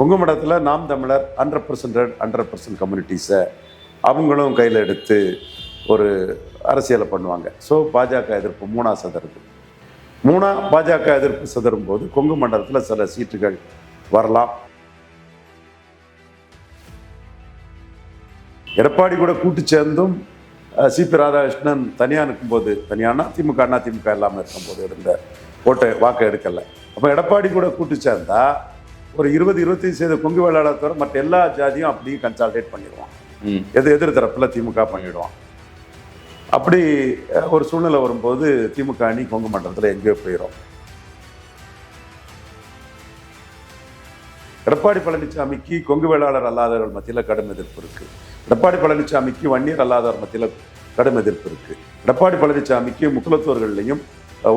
கொங்கு மண்டலத்தில் நாம் தமிழர் 100% கம்யூனிட்டிஸை அவங்களும் கையில் எடுத்து ஒரு அரசியலை பண்ணுவாங்க. ஸோ பாஜக எதிர்ப்பு மூணா சதுருது. பாஜக எதிர்ப்பு சதுரும் போது கொங்கு மண்டலத்தில் சில சீட்டுகள் வரலாம். எடப்பாடி கூட கூட்டு சேர்ந்தும் சிபி ராதாகிருஷ்ணன் தனியாக நிற்கும்போது, தனியானா திமுக இல்லாமல் இருக்கும்போது இருந்த வாக்கை எடுக்கலை. அப்போ எடப்பாடி கூட கூட்டு சேர்ந்தா ஒரு 20-25% கொங்கு வேளாளர் தவிர மற்ற எல்லா ஜாதியும் அப்படியே கன்சால்டேட் பண்ணிடுவான். எதிர் தரப்பில் திமுக பண்ணிடுவான். அப்படி ஒரு சூழ்நிலை வரும்போது திமுக அணி கொங்கு மண்டலத்தில் எங்கேயோ போயிடும். எடப்பாடி பழனிசாமிக்கு கொங்கு வேளாளர் அல்லாதவர்கள் மத்தியில் கடும் எதிர்ப்பு இருக்கு. எடப்பாடி பழனிசாமிக்கு வன்னியர் அல்லாதவர் மத்தியில் கடும் எதிர்ப்பு இருக்கு. எடப்பாடி பழனிசாமிக்கு முக்குலத்தோர்கள்லையும்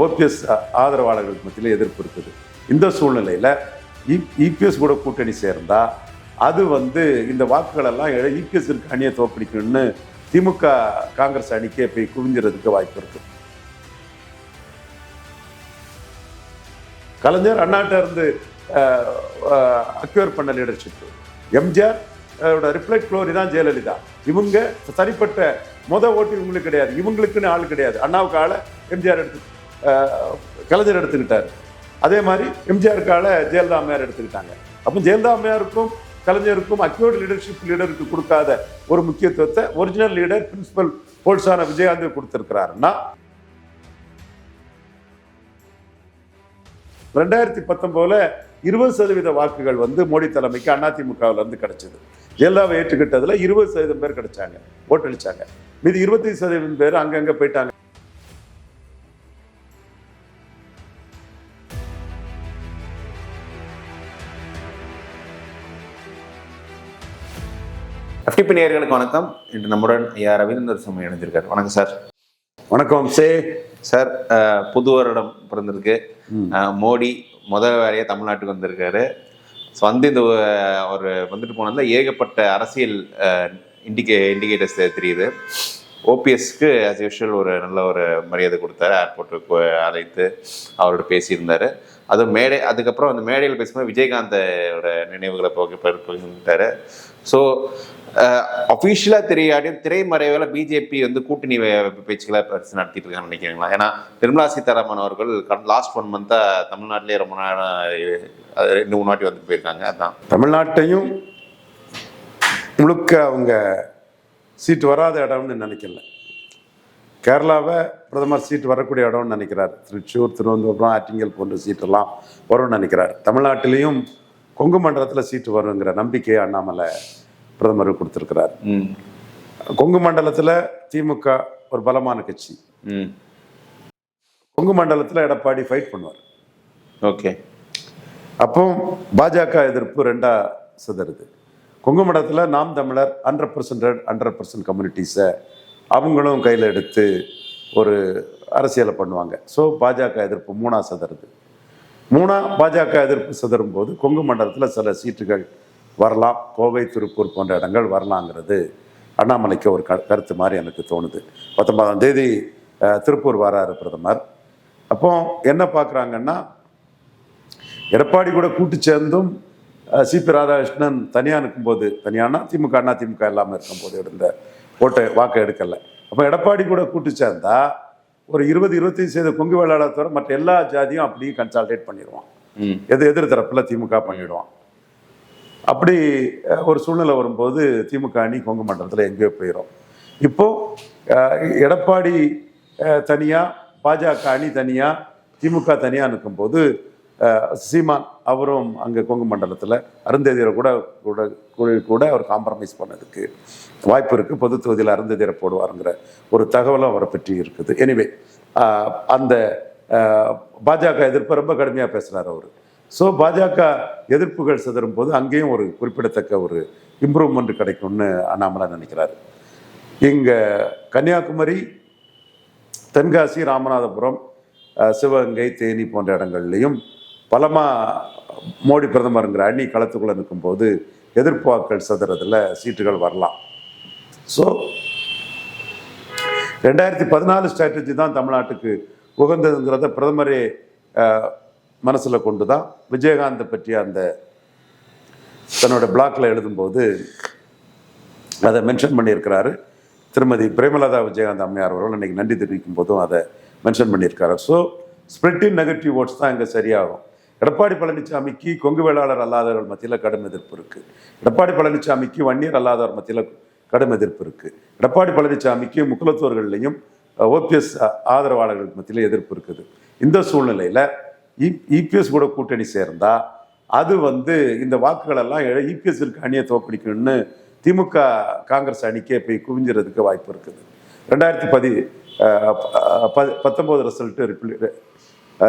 ஓபிஎஸ் ஆதரவாளர்கள் மத்தியில் எதிர்ப்பு இருக்குது. இந்த சூழ்நிலையில் இபிஎஸ் கூட கூட்டணி சேர்ந்தா அது இந்த வாக்குகள் எல்லாம் இபிஎஸ் இருக்க அணியை தோற்கடிக்கணும்னு திமுக காங்கிரஸ் அணிக்கே போய் குவிஞ்சிறதுக்கு வாய்ப்பு இருக்கு. கலைஞர் அண்ணாட்ட இருந்து அக்யூர் பண்ண லீடர்ஷிப், எம்ஜிஆர் ரிஃப்ளெக்ட் குளோரி தான் ஜெயலலிதா. இவங்க தனிப்பட்ட ஓட்டு இவங்களுக்கு கிடையாது, இவங்களுக்குன்னு ஆள் கிடையாது. அண்ணாவுக்கு ஆளை எம்ஜிஆர் கலைஞர் எடுத்துக்கிட்டாரு. அதே மாதிரி எம்ஜிஆருக்கு ஆளை ஜெயலலிதா அம்மையார் எடுத்துக்கிட்டாங்க. அப்போ ஜெயலலிதா அம்மையாருக்கும் கலைஞருக்கும் அக்யூர்ட் லீடருக்கு கொடுக்காத ஒரு முக்கியத்துவத்தை ஒரிஜினல் லீடர் பிரின்சிபல் போல்ஸான விஜயகாந்த் கொடுத்திருக்கிறாருன்னா 2019 20% வாக்குகள் மோடி தலைமைக்கு அதிமுகவில் இருந்து கிடைச்சது. ஜெயலலிதாவை ஏற்றுக்கிட்டதுல 20% பேர் கிடைச்சாங்க, ஓட்டளிச்சாங்க. மீது 25% பேர் அங்கங்க போயிட்டாங்க. FTP நேயர்களுக்கு வணக்கம். இன்று நம்முடன் ஐயா ரவீந்திர சுவாமி இணைஞ்சிருக்காரு. வணக்கம் சார். வணக்கம் சார். புது வருடம் பிறந்திருக்கு. மோடி முதல் வேலையாக தமிழ்நாட்டுக்கு வந்திருக்காரு. ஸோ இந்த அவர் வந்துட்டு போனதில் ஏகப்பட்ட அரசியல் இண்டிகேட்டர்ஸ் தெரியுது. ஓபிஎஸ்க்கு ஆஸ் யூஷுவல் ஒரு நல்ல ஒரு மரியாதை கொடுத்தாரு. ஏர்போர்ட்டுக்கு அழைத்து அவரோட பேசியிருந்தார். அதுக்கப்புறம் அந்த மேடையில் பேசும்போது விஜயகாந்தோட நினைவுகளை பகிர்ந்துட்டாரு. ஸோ அஃபீஷியலாக தெரியாட்டியும் திரைமறைவில் பிஜேபி கூட்டணி பேச்சுக்களை நடத்திட்டு இருக்காங்கன்னு நினைக்கிறீங்களா? ஏன்னா நிர்மலா சீதாராமன் அவர்கள் லாஸ்ட் 1 மந்த்தாக தமிழ்நாட்டிலே ரொம்ப நேரம் 2-3 வாட்டி போயிருக்காங்க. அதுதான் தமிழ்நாட்டையும் முழுக்க அவங்க சீட்டு வராத இடம்னு நினைக்கல. கேரளாவை பிரதமர் சீட்டு வரக்கூடிய இடம்னு நினைக்கிறார். திருச்சூர், திருவனந்தபுரம், ஆட்டிங்கல் போன்ற சீட்டெல்லாம் வரும்னு நினைக்கிறார். தமிழ்நாட்டிலையும் கொங்கு மண்டலத்தில் சீட்டு வருங்கிற நம்பிக்கையை அண்ணாமலை பிரதமர் கொடுத்திருக்கிறார். கொங்கு மண்டலத்தில் திமுக ஒரு பலமான கட்சி. கொங்கு மண்டலத்தில் எடப்பாடி ஃபைட் பண்ணுவார். ஓகே. அப்போ பாஜக எதிர்ப்பு 2ஆ சதுருது. கொங்கு மண்டலத்தில் நாம் தமிழர் 100% கம்யூனிட்டிஸை அவங்களும் கையில் எடுத்து ஒரு அரசியலை பண்ணுவாங்க. ஸோ பாஜக எதிர்ப்பு 3ஆ சதுருது. பாஜக எதிர்ப்பு சதுரும் போது கொங்கு மண்டலத்தில் சில சீட்டுகள் வரலாம். கோவை, திருப்பூர் போன்ற இடங்கள் வரலாங்கிறது அண்ணாமலைக்கு ஒரு கருத்து மாதிரி எனக்கு தோணுது. 19ஆம் தேதி திருப்பூர் வராரு பிரதமர். அப்போ என்ன பார்க்குறாங்கன்னா, எடப்பாடி கூட கூட்டு சேர்ந்தும் சிபி ராதாகிருஷ்ணன் தனியாக நிற்கும்போது, தனியானா திமுக இல்லாமல் இருக்கும்போது இருந்த வாக்கை எடுக்கலை. அப்போ எடப்பாடி கூட கூட்டு சேர்ந்தா ஒரு 20-25% கொங்கு வேளாளர் தவிர மற்ற எல்லா ஜாதியும் அப்படியே கன்சால்டேட் பண்ணிடுவான். எதிர் தரப்பில் திமுக பண்ணிடுவான். அப்படி ஒரு சூழ்நிலை வரும்போது திமுக அணி கொங்கு மண்டலத்தில் எங்கேயோ போயிடும். இப்போ எடப்பாடி தனியாக, பாஜக அணி தனியாக, திமுக தனியாக நிற்கும்போது சீமான் அவரும் அங்கே கொங்கு மண்டலத்தில் அருந்ததியரை கூட அவர் காம்ப்ரமைஸ் பண்ணதுக்கு வாய்ப்பு இருக்குது. பொது தொகுதியில் அருந்ததியரை போடுவாருங்கிற ஒரு தகவலும் அவரை பற்றி இருக்குது. எனிவே அந்த பாஜக எதிர்ப்பை ரொம்ப கடுமையாக பேசுகிறார் அவர். ஸோ பாஜக எதிர்ப்புகள் சிதறும் போது அங்கேயும் ஒரு குறிப்பிடத்தக்க ஒரு இம்ப்ரூவ்மெண்ட் கிடைக்கும்னு அண்ணாமலை நினைக்கிறாரு. இங்கே கன்னியாகுமரி, தென்காசி, ராமநாதபுரம், சிவகங்கை, தேனி போன்ற இடங்கள்லையும் பலமாக மோடி பிரதமருங்கிற அணி களத்துக்குள்ளே நிற்கும்போது எதிர்ப்பு வாக்கள் சதுரத்தில் சீட்டுகள் வரலாம். ஸோ 2014 ஸ்ட்ராட்டஜி தான் தமிழ்நாட்டுக்கு உகந்ததுங்கிறத பிரதமரே மனசில் கொண்டு தான் விஜயகாந்த் பற்றிய அந்த தன்னோட பிளாக்ல எழுதும்போது அதை மென்ஷன் பண்ணியிருக்கிறாரு. திருமதி பிரேமலதா விஜயகாந்த் அம்மையார் அவர்கள் இன்னைக்கு நன்றி தெரிவிக்கும் போதும் அதை மென்ஷன் பண்ணியிருக்காரு. ஸோ ஸ்பிரிட் இன் நெகட்டிவ் ஓட்ஸ் தான் இங்கே சரியாகும். எடப்பாடி பழனிசாமிக்கு கொங்கு வேளாளர் அல்லாதவர்கள் மத்தியில் கடும் எதிர்ப்பு இருக்குது. எடப்பாடி பழனிசாமிக்கு வன்னியர் அல்லாதவர் மத்தியில் கடும் எதிர்ப்பு இருக்குது. எடப்பாடி பழனிசாமிக்கு முக்குலத்தோர்கள்லையும் ஓபிஎஸ் ஆதரவாளர்கள் மத்தியில் எதிர்ப்பு இருக்குது. இந்த சூழ்நிலையில் இபிஎஸ் கூட கூட்டணி சேர்ந்தா அது இந்த வாக்குகளெல்லாம் இபிஎஸ்க்கு அணியை தோற்கடிக்கணும்னு திமுக காங்கிரஸ் அணிக்கே போய் குவிஞ்சிறதுக்கு வாய்ப்பு இருக்குது. 2019 ரிசல்ட்டு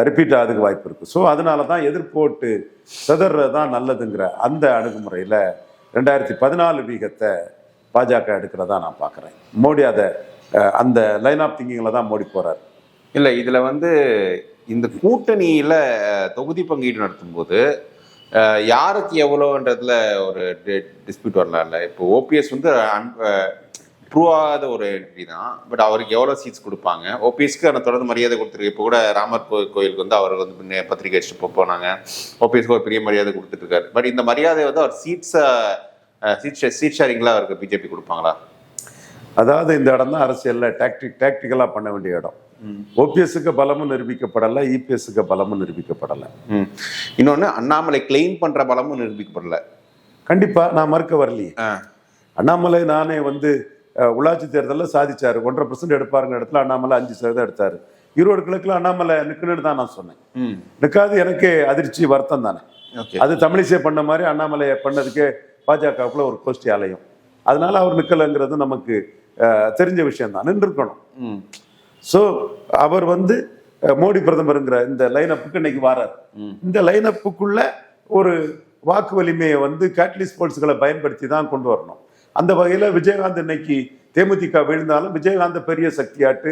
ரிப்பீட் ஆகிறதுக்கு வாய்ப்பு இருக்குது. ஸோ அதனால தான் எதிர்ப்பு ஓட்டு சிதறது தான் நல்லதுங்கிற அந்த அணுகுமுறையில் 2014 வீகத்தை பாஜக எடுக்கிறதா நான் பார்க்குறேன். மோடி அதை அந்த லைன் ஆஃப் திங்கிங்கில் தான் மோடி போகிறார். இல்லை, இதில் இந்த கூட்டணியில் தொகுதி பங்கீடு நடத்தும்போது யாருக்கு எவ்வளோன்றதுல ஒரு டிஸ்பியூட் வரலாம்ல. இப்போ ஓபிஎஸ் ப்ரூவ் ஆகாத ஒரு என்ட்ரி தான். பட் அவருக்கு எவ்வளோ சீட்ஸ் கொடுப்பாங்க? ஓபிஎஸ்க்கு அந்த தொடர்ந்து மரியாதை கொடுத்துருக்கு. இப்போ கூட ராமர் கோயிலுக்கு அவர் பத்திரிகை வச்சுட்டு போனாங்க. ஓபிஎஸ்க்கு ஒரு பெரிய மரியாதை கொடுத்துட்டு இருக்காரு. பட் இந்த மரியாதை அவர் சீட் ஷேரிங்லாம் அவருக்கு பிஜேபி கொடுப்பாங்களா? அதாவது இந்த இடம் தான் அரசியலில் டாக்டிக்கலாக பண்ண வேண்டிய இடம். ஓபிஎஸ்க்கு பலமும் நிரூபிக்கப்படலை, இபிஎஸ்க்கு பலமும் நிரூபிக்கப்படலை. இன்னொன்று, அண்ணாமலை கிளைம் பண்ற பலமும் நிரூபிக்கப்படலை. கண்டிப்பா நான் மறுக்க வரலையே. அண்ணாமலை நானே உள்ளாட்சி தேர்தலில் சாதிச்சாரு. 1.5% எடுப்பாருங்க இடத்துல அண்ணாமலை 5% எடுத்தாரு. ஈரோடு கிழக்குல அண்ணாமலை நிற்கணுன்னு தான் நான் சொன்னேன். நிற்காது எனக்கு அதிர்ச்சி, வருத்தம் தானே. அது தமிழிசை பண்ண மாதிரி அண்ணாமலையை பண்ணதுக்கே பாஜகவுக்குள்ள ஒரு கோஷ்டி அலையும். அதனால அவர் நிற்கலைங்கிறது நமக்கு தெரிஞ்ச விஷயம் தான். நின்றுக்கணும். ஸோ அவர் மோடி பிரதமருங்கிற இந்த லைனப்புக்கு இன்னைக்கு வரார். இந்த லைனப்புக்குள்ள ஒரு வாக்கு வலிமையை கேட்டலிஸ்ட் போல்ஸ்களை பயன்படுத்தி தான் கொண்டு வரணும். அந்த வகையில் விஜயகாந்த் இன்னைக்கு தேமுதிக வீழ்ந்தாலும் விஜயகாந்த் பெரிய சக்தியாட்டு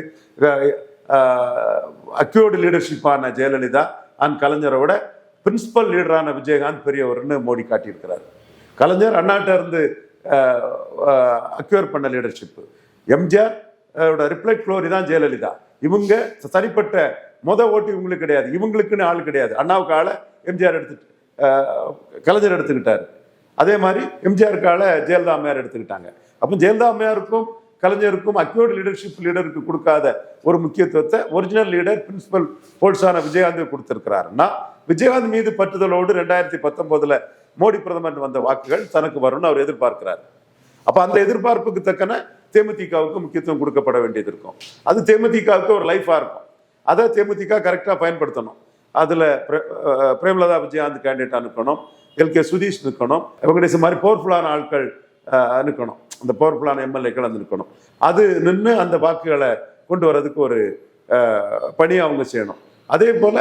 அக்யூர்டு லீடர்ஷிப்பான ஜெயலலிதா அண்ட் கலைஞரோட பிரின்சிபல் லீடரான விஜயகாந்த் பெரியவர்னு மோடி காட்டியிருக்கிறார். கலைஞர் அண்ணாட்ட இருந்து அக்யூர் பண்ண லீடர்ஷிப். எம்ஜிஆர் ரிப்ளைட் குளோரி தான் ஜெயலலிதா. இவங்க தனிப்பட்ட ஓட்டு இவங்களுக்கு கிடையாது, இவங்களுக்குன்னு ஆள் கிடையாது. அண்ணாவுக்கு ஆளை எம்ஜிஆர் கலைஞர் எடுத்துக்கிட்டாரு. அதே மாதிரி எம்ஜிஆருக்கு ஆளை ஜெயலலிதா அம்மையார் எடுத்துக்கிட்டாங்க. அப்போ ஜெயலலிதா அம்மையாருக்கும் கலைஞருக்கும் அக்யூர்ட் லீடருக்கு கொடுக்காத ஒரு முக்கியத்துவத்தை ஒரிஜினல் லீடர் பிரின்சிபல் போல்ஸான விஜயகாந்த் கொடுத்திருக்கிறாருன்னா, விஜயகாந்த் மீது பற்றுதலோடு 2019 மோடி பிரதமர் வந்த வாக்குகள் தனக்கு வரும்னு அவர் எதிர்பார்க்கிறார். அப்ப அந்த எதிர்பார்ப்புக்கு தக்கன தேமுதிகவுக்கு முக்கியத்துவம் கொடுக்கப்பட வேண்டியது இருக்கும். அது தேமுதிகவுக்கு ஒரு லைஃபா இருக்கும். அதை தேமுதிக கரெக்டா பயன்படுத்தணும். அதுல பிரேமலதா விஜயகாந்த் கேண்டிடேட் அனுக்கணும், எல்கே சுதீஷ் நிற்கணும், வெங்கடேச மாதிரி பவர்ஃபுல்லான ஆட்கள் நிற்கணும், அந்த பவர்ஃபுல்லான எம்எல்ஏக்கள் நிற்கணும். அது நின்று அந்த வாக்குகளை கொண்டு வர்றதுக்கு ஒரு பணியை அவங்க செய்யணும். அதே போல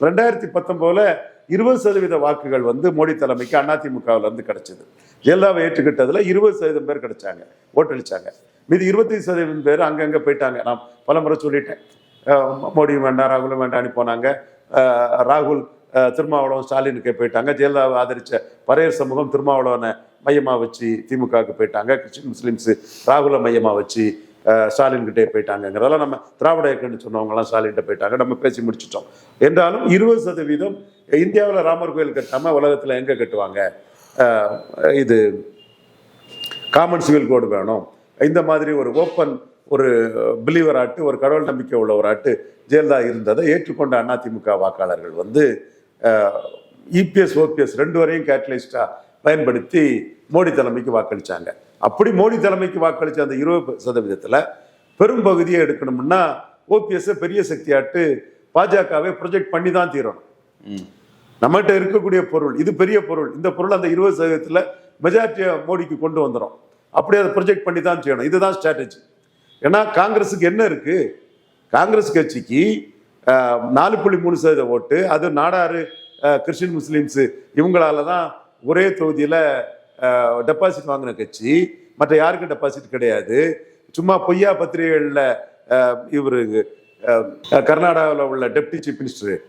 2019 20% வாக்குகள் மோடி தலைமைக்கு அதிமுகவில் இருந்து கிடைச்சது. ஜெயலலிதாவை ஏற்றுக்கிட்டதுல 20% பேர் கிடைச்சாங்க, ஓட்டளிச்சாங்க. மீது 25% பேர் அங்கங்க போயிட்டாங்க. நான் பலமுறை சொல்லிட்டேன், மோடியும் வேண்டாம் ராகுலும் வேண்டாம்னு போனாங்க. ராகுல் திருமாவளவன் ஸ்டாலினுக்கு போயிட்டாங்க. ஜெயலலிதாவை ஆதரிச்ச பரையர் சமூகம் திருமாவளவனை மையமா வச்சு திமுகவுக்கு போயிட்டாங்க. கிறிஸ்டின் முஸ்லிம்ஸ் ராகுலை மையமா வச்சு ஸ்டாலின் கிட்டே போயிட்டாங்கிறதெல்லாம் நம்ம திராவிட இயக்கம்னு சொன்னவங்கலாம் ஸ்டாலின்கிட்ட போயிட்டாங்க. நம்ம பேசி முடிச்சிட்டோம். என்றாலும் 20% இந்தியாவில் ராமர் கோயில் கட்டாம உலகத்தில் எங்க கட்டுவாங்க? இது காமன் சிவில் கோடு வேணும். இந்த மாதிரி ஒரு ஓப்பன் ஒரு பிலீவர் ஆட்டு, ஒரு கடவுள் நம்பிக்கை உள்ள ஒரு ஆட்டு ஜெயலலிதா இருந்ததை ஏற்றுக்கொண்ட அதிமுக வாக்காளர்கள் இபிஎஸ் ஓபிஎஸ் 2 வரையும் கேட்டலிஸ்டா பயன்படுத்தி மோடி தலைமைக்கு வாக்களிச்சாங்க. அப்படி மோடி தலைமைக்கு வாக்களிச்ச அந்த 20% பெரும் பகுதியை எடுக்கணும்னா ஓபிஎஸ் பெரிய சக்தியாட்டு பாஜகவை ப்ரொஜெக்ட் பண்ணி தான் தீரணும். நம்மகிட்ட இருக்கக்கூடிய பொருள் இது பெரிய பொருள். இந்த பொருள் அந்த 20% மெஜாரிட்டியை மோடிக்கு கொண்டு வந்துடும். அப்படி அதை ப்ரொஜெக்ட் பண்ணி தான் செய்யணும். இதுதான் ஸ்ட்ராட்டஜி. ஏன்னா காங்கிரஸுக்கு என்ன இருக்கு? காங்கிரஸ் கட்சிக்கு 4.3% ஓட்டு. அது நாடாறு கிறிஸ்டின் முஸ்லிம்ஸ் இவங்களால தான் ஒரே தொகுதியில டெபாசிட் வாங்கின கட்சி. மற்ற யாருக்கும் டெபாசிட் கிடையாது. சும்மா பொய்யா பத்திரிகைகளில் இவரு கர்நாடகாவில் உள்ள deputy chief minister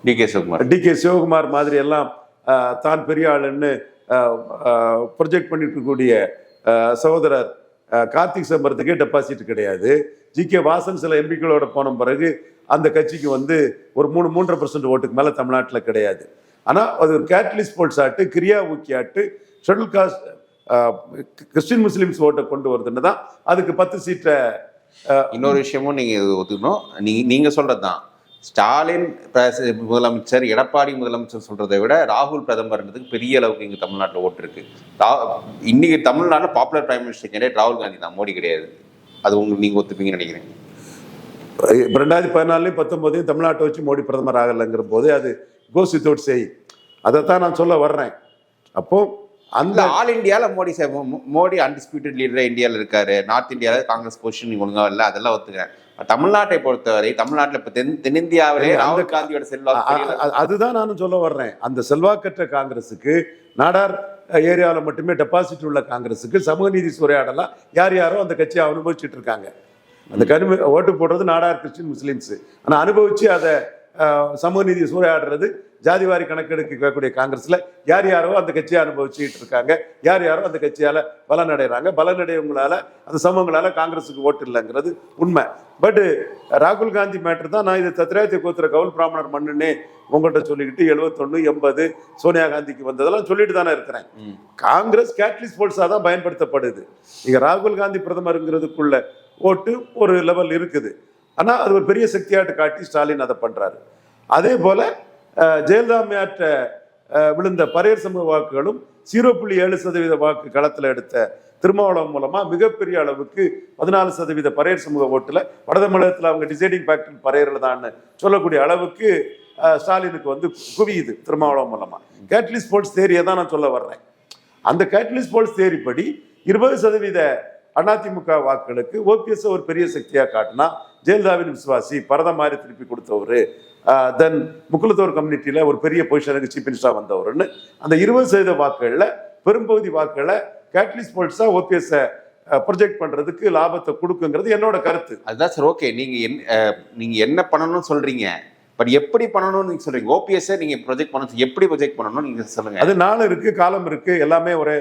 DK. Sivakumar மாதிரி எல்லாம் தான் பெரிய ஆளுன்னு ப்ரொஜெக்ட் பண்ணிட்டு இருக்கக்கூடிய சகோதரர் கார்த்திக் சிதம்பரத்துக்கே டெபாசிட் கிடையாது. ஜி.கே. வாசன் சில எம்பிக்களோட போன பிறகு அந்த கட்சிக்கு ஒரு 3.5% ஓட்டுக்கு மேல தமிழ்நாட்டில் கிடையாது. ஆனால் அது ஒரு கேட்டலிஸ்ட் ஸ்போர்ட்ஸ் ஆட்டு, கிரியா ஊக்கி ஆட்டு, ஷெட்யூல் காஸ்ட் கிறிஸ்டின் முஸ்லிம்ஸ் ஓட்டை கொண்டு வருதுன்னு தான் அதுக்கு 10 சீட்டை. இன்னொரு விஷயமும் நீங்க ஒத்துக்கணும். நீங்க சொல்றதுதான் ஸ்டாலின் முதலமைச்சர், எடப்பாடி முதலமைச்சர் சொல்றதை விட ராகுல் பிரதமர்ன்றதுக்கு பெரிய அளவுக்கு இங்க தமிழ்நாட்டில் ஓட்டு இருக்கு. இன்னைக்கு தமிழ்நாட்டில் பாப்புலர் பிரைம் மினிஸ்டர் கேண்டிடேட் ராகுல் காந்தி தான், மோடி கிடையாது. அது உங்களுக்கு நீங்க ஒத்துப்பீங்கன்னு நினைக்கிறேன். 2014 19 தமிழ்நாட்டை வச்சு மோடி பிரதமர் ஆகலைங்கிற போது அது கோஸ் வித்தவுட் சேய். அதைத்தான் நான் சொல்ல வர்றேன். அப்போ அந்த ஆல் இந்தியால மோடி அன்டிஸ்பியூட்டட் லீடர் இந்தியாவில் இருக்காரு. நார்த் இந்தியாவில் காங்கிரஸ் பொசிஷன் ஒழுங்கா இல்லை, அதெல்லாம் ஒத்துக்கிறேன். தமிழ்நாட்டை பொறுத்தவரை தமிழ்நாட்டில் இப்ப தென்னிந்தியாவிலே ராகுல் காந்தியோட செல்வாக்கு, அதுதான் நானும் சொல்ல வர்றேன். அந்த செல்வாக்கற்ற காங்கிரஸுக்கு, நாடார் ஏரியாவில் மட்டுமே டெபாசிட் உள்ள காங்கிரஸுக்கு சமூக நீதி சூறையாடலாம் யார் யாரோ அந்த கட்சியை அனுபவிச்சுட்டு இருக்காங்க. அந்த ஓட்டு போடுறது நாடார் கிறிஸ்டின் முஸ்லீம்ஸ். ஆனால் அனுபவிச்சு அதை சமூக நீதி சூறையாடுறது ஜாதிவாரி கணக்கெடுக்க கேட்கக்கூடிய காங்கிரஸ்ல யார் யாரோ அந்த கட்சியை அனுபவிச்சுட்டு இருக்காங்க. யார் யாரோ அந்த கட்சியால பலனடைகிறாங்க. பலனடைவங்களால அந்த சமூகங்களால காங்கிரஸுக்கு ஓட்டு இல்லைங்கிறது உண்மை. பட் ராகுல் காந்தி மேட்டர் தான். நான் இது தத்ராயத்தை கோத்திர கவுல் பிராமணர் மண்ணுன்னே உங்கள்கிட்ட சொல்லிக்கிட்டு 71 80 சோனியா காந்திக்கு வந்ததெல்லாம் சொல்லிட்டு தானே இருக்கிறேன். காங்கிரஸ் கேட்டலிஸ்ட் ஸ்போர்ட்ஸாக தான் பயன்படுத்தப்படுது. இங்க ராகுல் காந்தி பிரதமருங்கிறதுக்குள்ள ஓட்டு ஒரு லெவல் இருக்குது. ஆனால் அது ஒரு பெரிய சக்தியாட்டு காட்டி ஸ்டாலின் அதை பண்றாரு. அதே போல ஜெயலலிதா மேட்ட விழுந்த பரையர் சமூக வாக்குகளும் 0.7% வாக்கு களத்தில் எடுத்த திருமாவளவன் மூலமா மிகப்பெரிய அளவுக்கு 14% பரையர் சமூக ஓட்டுல வட தமிழகத்தில் அவங்க டிசைடிங் ஃபேக்டர் பரையர்கள் தான் சொல்லக்கூடிய அளவுக்கு ஸ்டாலினுக்கு வந்து குவியுது திருமாவளவன் மூலமா. கேட்டலிஸ்ட் ஸ்போர்ட்ஸ் தேரியை தான் நான் சொல்ல வர்றேன். அந்த கேட்டலிஸ்ட் ஸ்போர்ட்ஸ் தேரி படி 20% அதிமுக வாக்குகளுக்கு ஓபிஎஸ் ஒரு பெரிய சக்தியா காட்டினா, ஜெயலலிதாவின் விசுவாசி, பரத மாதிரி திருப்பி கொடுத்தவர், தென் முக்குலத்தோர் கம்யூனிட்டியில ஒரு பெரிய பொசிஷனுக்கு சீஃப் மினிஸ்டரா வந்தவர்னு அந்த 20% வாக்குகள்ல பெரும்பகுதி வாக்குகளை கேட்டலிஸ்ட் ஸ்போர்ட்ஸா ஓபிஎஸ் ப்ரொஜெக்ட் பண்றதுக்கு லாபத்தை கொடுக்குங்கிறது என்னோட கருத்து. அதுதான் சார். ஓகே, நீங்க என்ன பண்ணணும்னு சொல்றீங்க, பட் எப்படி பண்ணணும்னு நீங்க சொல்றீங்க. ஓபிஎஸ் நீங்க ப்ரொஜெக்ட் பண்ணணும், எப்படி ப்ரொஜெக்ட் பண்ணணும்னு நீங்க சொல்லுங்க. அது நாள் இருக்கு, காலம் இருக்கு, எல்லாமே ஒரே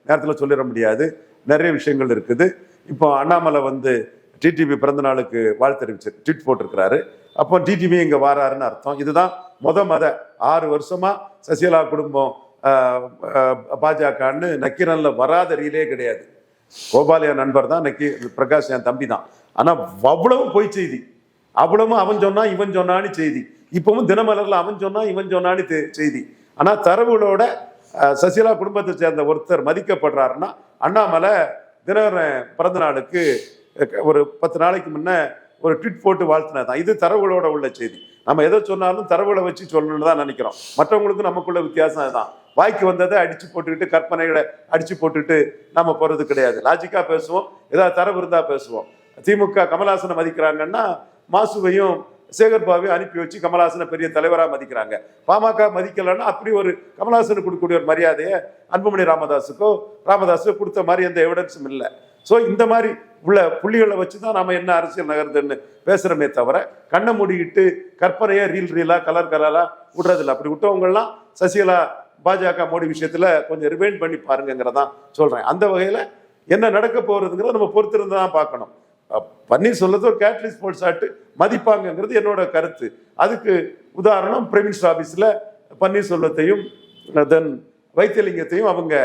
நேரத்தில் சொல்லிட முடியாது. நிறைய விஷயங்கள் இருக்குது. இப்போ அண்ணாமலை வந்து டிடிவி பிறந்த நாளுக்கு வாழ்த்து தெரிவிச்சு ட்வீட் போட்டிருக்கிறாரு. அப்போ டிடிவி இங்க வாராருன்னு அர்த்தம். இதுதான் 6 வருஷமா சசிகலா குடும்பம் பாஜகன்னு நக்கீரன்ல வராத ரீலே கிடையாது. கோபாலயா நண்பர் தான், பிரகாஷ் என் தம்பி தான். ஆனா அவ்வளவு பொய் செய்தி, அவ்வளவும் அவன் சொன்னா இவன் சொன்னான்னு செய்தி. இப்பவும் தினமலர்ல அவன் சொன்னா இவன் சொன்னான்னு செய்தி. ஆனா தரவுகளோட சசிகலா குடும்பத்தை சேர்ந்த ஒருத்தர் மதிக்கப்படுறாருன்னா அண்ணாமலை தினகரன் பிறந்த நாளுக்கு ஒரு 10 நாளைக்கு முன்ன ஒரு ட்வீட் போட்டு வாழ்த்தினதான். இது தரவுகளோட உள்ள செய்தி. நம்ம எதை சொன்னாலும் தரவுகளை வச்சு சொல்லணும்னு தான் நினைக்கிறோம். மற்றவங்களுக்கும் நமக்குள்ள வித்தியாசம் அதுதான். வாய்க்கு வந்ததை அடிச்சு போட்டுக்கிட்டு, கற்பனைகளை அடிச்சு போட்டுட்டு நம்ம போறது கிடையாது. லாஜிக்கா பேசுவோம், ஏதாவது தரவு இருந்தா பேசுவோம். திமுக கமல்ஹாசனை மதிக்கிறாங்கன்னா மாசுவையும் சேகர்பாவையும் அனுப்பி வச்சு கமல்ஹாசனை பெரிய தலைவராக மதிக்கிறாங்க. பாமக மதிக்கலன்னா அப்படி ஒரு கமல்ஹாசனுக்கு கொடுக்கக்கூடிய ஒரு மரியாதையை அன்புமணி ராமதாஸுக்கோ கொடுத்த மாதிரி எந்த எவிடன்ஸும் இல்லை. ஸோ இந்த மாதிரி உள்ள புள்ளிகளை வச்சு தான் நாம என்ன அரசியல் நகர்ந்துன்னு பேசுறமே தவிர கண்ணை மூடிக்கிட்டு கற்பனையா ரீலா கலரா விடுறதில்லை. அப்படி விட்டவங்கலாம் சசிகலா பாஜக மோடி விஷயத்துல கொஞ்சம் ரிவைண்ட் பண்ணி பாருங்கிறதான் சொல்றேன். அந்த வகையில என்ன நடக்க போறதுங்கிறத நம்ம பொறுத்திருந்து தான் பார்க்கணும். பன்னீர்செல்வத்தை ஒரு கேட்டலிஸ்ட் ஸ்போர்ட்ஸ் ஆட்டு மதிப்பாங்கிறது என்னோட கருத்து. அதுக்கு உதாரணம் பிரைம் மினிஸ்டர் ஆபீஸ்ல பன்னீர்செல்வத்தையும் தென் வைத்தியலிங்கத்தையும் அவங்க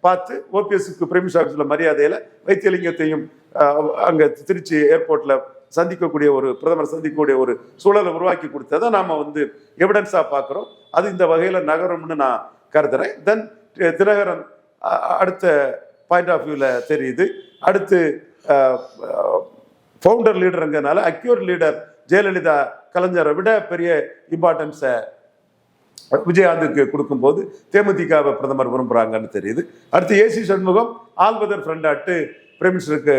பார்த்து ஓபிஎஸ்க்கு பிரைம் மினிஸ்டர் ஆபீஸ்ல மரியாதையில வைத்தியலிங்கத்தையும் அங்க திருச்சி ஏர்போர்ட்ல சந்திக்கக்கூடிய ஒரு பிரதமர் சந்திக்கக்கூடிய ஒரு சூழலை உருவாக்கி கொடுத்ததை நாம வந்து எவிடன்ஸா பார்க்கிறோம். அது இந்த வகையில நகரும்னு நான் கருதுறேன். தென் தினகரன் அடுத்த பாயிண்ட் ஆஃப் வியூல தெரியுது. அடுத்து ஃபவுண்டர் லீடருங்கிறதுனால அக்யூர் லீடர் ஜெயலலிதா கலைஞரை விட பெரிய இம்பார்ட்டன்ஸை விஜயகாந்துக்கு கொடுக்கும்போது தேமுதிகவை பிரதமர் விரும்புறாங்கன்னு தெரியுது. அடுத்து ஏசி சண்முகம் ஆல்வதர் ஃப்ரெண்டாட்டு பிரைம் மினிஸ்டருக்கு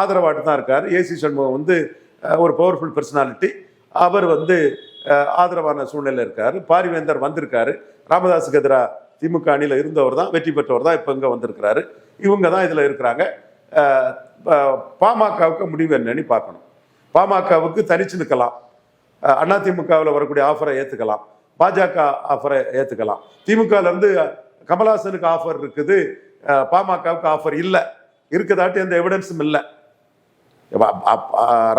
ஆதரவாட்டு தான் இருக்காரு. ஏசி சண்முகம் வந்து ஒரு பவர்ஃபுல் பர்சனாலிட்டி. அவர் வந்து ஆதரவான சூழ்நிலை இருக்காரு. பாரிவேந்தர் வந்திருக்காரு. ராமதாஸுக்கு எதிராக திமுக அணியில் இருந்தவர் தான், வெற்றி பெற்றவர் தான் இப்போ இங்கே வந்திருக்கிறாரு. இவங்க தான் இதில் இருக்கிறாங்க. பாமகவுக்கு முடிவு என்னன்னு பார்க்கணும். பாமகவுக்கு தனிச்சு நிற்கலாம். அதிமுகவில் வரக்கூடிய ஆஃபரை ஏற்றுக்கலாம். பாஜக ஆஃபரை ஏற்றுக்கலாம். திமுகல இருந்து கமல்ஹாசனுக்கு ஆஃபர் இருக்குது, பாமகவுக்கு ஆஃபர் இல்லை. இருக்குதாட்டி எந்த எவிடன்ஸும் இல்லை.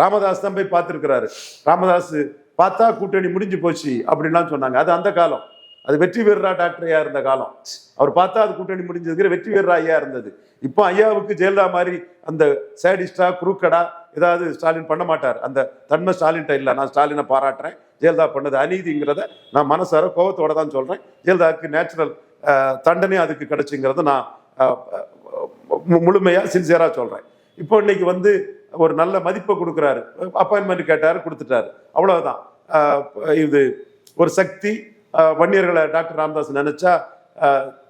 ராமதாஸ் தான் போய் பார்த்துருக்கிறாரு. ராமதாஸ் பார்த்தா கூட்டணி முடிஞ்சு போச்சு அப்படின்லாம் சொன்னாங்க. அது அந்த காலம். அது வெற்றி வீரரா டாக்டர் ஐயா இருந்த காலம். அவர் பார்த்தா அது கூட்டணி முடிஞ்சதுக்கு வெற்றி வீரரா ஐயா இருந்தது. இப்போ ஐயாவுக்கு ஜெயலலிதா மாதிரி அந்த சேடிஸ்டா குறுக்கடா ஏதாவது ஸ்டாலின் பண்ண மாட்டார். அந்த தன்மை ஸ்டாலின்ட்ட இல்லை. நான் ஸ்டாலினை பாராட்டுறேன். ஜெயலலிதா பண்ணது அநீதிங்கிறத நான் மனசார கோபத்தோட தான் சொல்றேன். ஜெயலலிதாவுக்கு நேச்சுரல் தண்டனை அதுக்கு கிடைச்சுங்கிறத நான் முழுமையா சின்சியரா சொல்றேன். இப்போ இன்னைக்கு வந்து ஒரு நல்ல மதிப்பை கொடுக்குறாரு. அப்பாயின்மெண்ட் கேட்டாரு, கொடுத்துட்டாரு, அவ்வளவுதான். இது ஒரு சக்தி. வன்னியர்களை டாக்டர் ராமதாஸ் நினைச்சா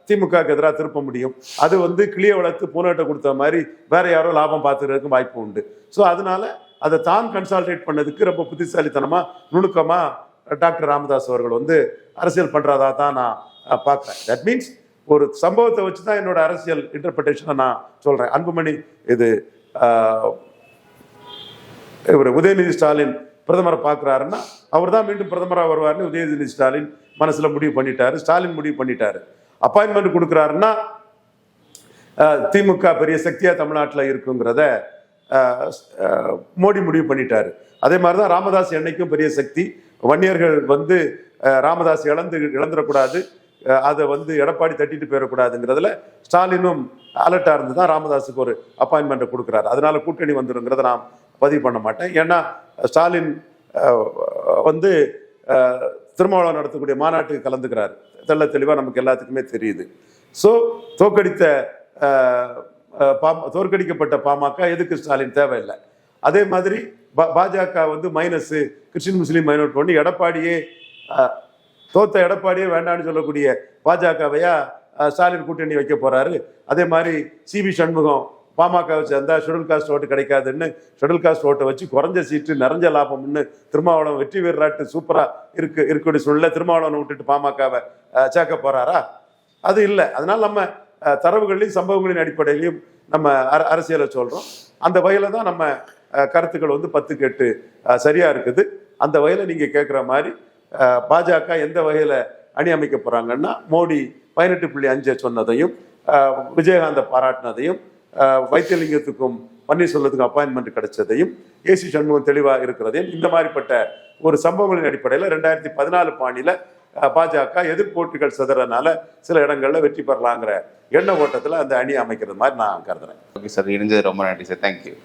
திமுகவுக்கு எதிராக திருப்ப முடியும். அது வந்து கிளிய வளர்த்து பூனாட்டை கொடுத்த மாதிரி வேற யாரோ லாபம் பார்த்துக்கிறதுக்கும் வாய்ப்பு உண்டு. ஸோ அதனால அதை தான் கன்சால்டேட் பண்ணதுக்கு ரொம்ப புத்திசாலித்தனமா நுணுக்கமா டாக்டர் ராமதாஸ் அவர்கள் வந்து அரசியல் பண்றதா தான் நான் பார்க்குறேன். தட் மீன்ஸ் ஒரு சம்பவத்தை வச்சு தான் என்னோட அரசியல் இன்டர்பிரிட்டேஷனை நான் சொல்றேன். அன்புமணி இது இவர் உதயநிதி ஸ்டாலின் பிரதமரை பார்க்குறாருன்னா அவர் தான் மீண்டும் பிரதமராக வருவார்னு உதயநிதி ஸ்டாலின் மனசுல முடிவு பண்ணிட்டாரு, ஸ்டாலின் முடிவு பண்ணிட்டாரு. அப்பாயின்மெண்ட் கொடுக்குறாருன்னா திமுக பெரிய சக்தியா தமிழ்நாட்டில் இருக்குங்கிறத மோடி முடிவு பண்ணிட்டாரு. அதே மாதிரிதான் ராமதாஸ் என்னைக்கும் பெரிய சக்தி. வன்னியர்கள் வந்து ராமதாஸ் இழந்துடக்கூடாது, அதை வந்து எடப்பாடி தட்டிட்டு போயிடக்கூடாதுங்கிறதுல ஸ்டாலினும் அலர்ட்டா இருந்து தான் ராமதாஸுக்கு ஒரு அப்பாயின்மெண்ட் கொடுக்குறாரு. அதனால கூட்டணி வந்துருங்கிறத நான் பதிவு பண்ண மாட்டேன். ஏன்னா ஸ்டாலின் வந்து திருமாவளவன் நடத்தக்கூடிய மாநாட்டுக்கு கலந்துக்கிறாரு. தெள்ள தெளிவாக நமக்கு எல்லாத்துக்குமே தெரியுது. ஸோ தோற்கடிக்கப்பட்ட பாமக எதுக்கு ஸ்டாலின் தேவையில்லை. அதே மாதிரி பாஜக வந்து மைனஸ் கிறிஸ்டின் முஸ்லீம் மைனாரிட்டி பண்ணி எடப்பாடியே தோத்த எடப்பாடியே வேண்டான்னு சொல்லக்கூடிய பாஜகவையா ஸ்டாலின் கூட்டணி வைக்க போறாரு. அதே மாதிரி சிபி சண்முகம் பாமக சேர்ந்தா ஷெட்யூல் காஸ்ட் ஓட்டு கிடைக்காதுன்னு ஷெட்யூல் காஸ்ட் ஓட்டை வச்சு குறைஞ்ச சீட்டு நிறைஞ்ச லாபம்னு திருமாவளவன் வெற்றி வீரராட்டு சூப்பரா இருக்கக்கூடிய சூழ்நிலை திருமாவளவனை விட்டுட்டு பாமகவை சேர்க்க போறாரா? அது இல்லை. அதனால நம்ம தரவுகளையும் சம்பவங்களின் அடிப்படையிலையும் நம்ம அரசியலை சொல்றோம். அந்த வகையில தான் நம்ம கருத்துக்கள் வந்து 10க்கு 8 சரியா இருக்குது. அந்த வகையில நீங்க கேட்குற மாதிரி பாஜக எந்த வகையில அணி அமைக்க போறாங்கன்னா மோடி 18.5 சொன்னதையும் விஜயகாந்த பாராட்டினதையும் வைத்தியலிங்கத்துக்கும் பன்னீர்செல்வத்துக்கும் அப்பாயின்மெண்ட் கிடைச்சதையும் ஏசி சண்முகம் தெளிவாக இருக்கிறதையும் இந்த மாதிரிப்பட்ட ஒரு சம்பவங்களின் அடிப்படையில் 2014 பாணியில பாஜக எதிர்போட்டிகள் சிதறனால சில இடங்கள்ல வெற்றி பெறலாங்கிற எண்ண ஓட்டத்தில் அந்த அணி அமைக்கிறது மாதிரி நான் கருதுறேன். ஓகே சார், இணைஞ்சது ரொம்ப நன்றி சார். தேங்க்யூ.